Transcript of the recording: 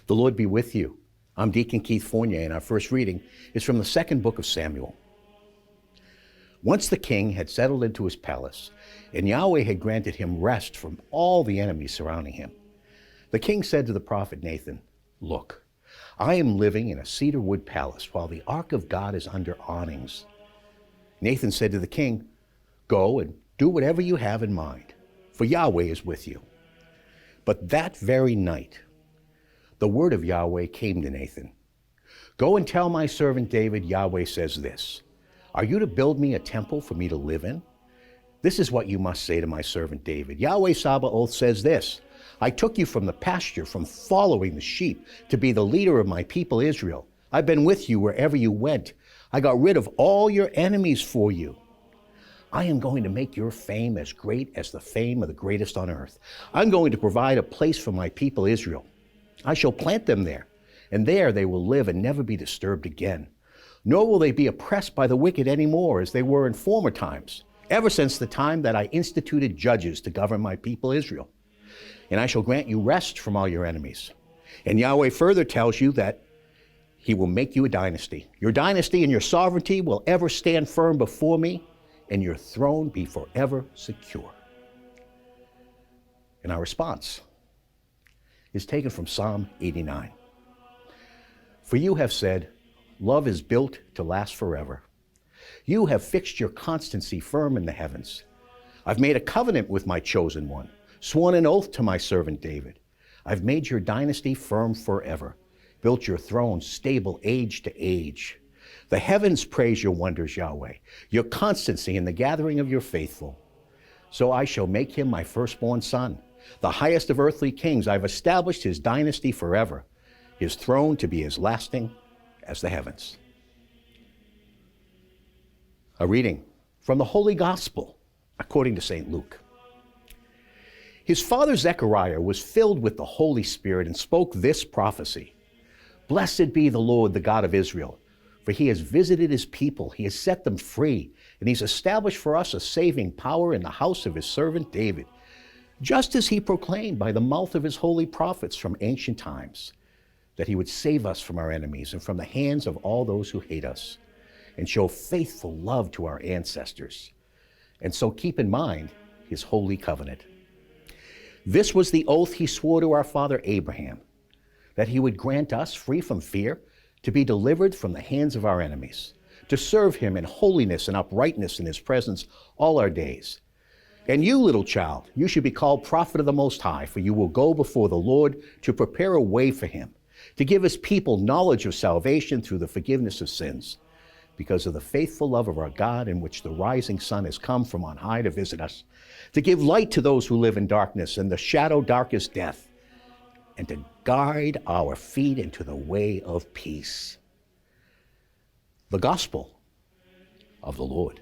The Lord be with you. I'm Deacon Keith Fournier, and our first reading is from the second book of Samuel. Once the king had settled into his palace, and Yahweh had granted him rest from all the enemies surrounding him, the king said to the prophet Nathan, "Look, I am living in a cedar wood palace while the ark of God is under awnings." Nathan said to the king, "Go and do whatever you have in mind, for Yahweh is with you." But that very night, the word of Yahweh came to Nathan. "Go and tell my servant David, Yahweh says this, are you to build me a temple for me to live in? This is what you must say to my servant David. Yahweh Sabaoth says this, I took you from the pasture, from following the sheep, to be the leader of my people Israel. I've been with you wherever you went. I got rid of all your enemies for you. I am going to make your fame as great as the fame of the greatest on earth. I'm going to provide a place for my people Israel. I shall plant them there, and there they will live and never be disturbed again. Nor will they be oppressed by the wicked any more as they were in former times, ever since the time that I instituted judges to govern my people Israel. And I shall grant you rest from all your enemies." And Yahweh further tells you that he will make you a dynasty. Your dynasty and your sovereignty will ever stand firm before me, and your throne be forever secure. And our response is taken from Psalm 89. "For you have said, love is built to last forever. You have fixed your constancy firm in the heavens. I've made a covenant with my chosen one, sworn an oath to my servant David. I've made your dynasty firm forever, built your throne stable age to age. The heavens praise your wonders, Yahweh, your constancy in the gathering of your faithful. So I shall make him my firstborn son, the highest of earthly kings. I've established his dynasty forever, his throne to be as lasting as the heavens." A reading from the Holy Gospel according to St. Luke. His father Zechariah was filled with the Holy Spirit and spoke this prophecy. "Blessed be the Lord, the God of Israel, for he has visited his people, he has set them free, and he's established for us a saving power in the house of his servant David, just as he proclaimed by the mouth of his holy prophets from ancient times, that he would save us from our enemies and from the hands of all those who hate us, and show faithful love to our ancestors, and so keep in mind his holy covenant. This was the oath he swore to our father Abraham, that he would grant us, free from fear, to be delivered from the hands of our enemies, to serve him in holiness and uprightness in his presence all our days. And you, little child, you should be called prophet of the Most High, for you will go before the Lord to prepare a way for him, to give his people knowledge of salvation through the forgiveness of sins, because of the faithful love of our God, in which the rising sun has come from on high to visit us, to give light to those who live in darkness and the shadow darkest death, and to guide our feet into the way of peace." The Gospel of the Lord.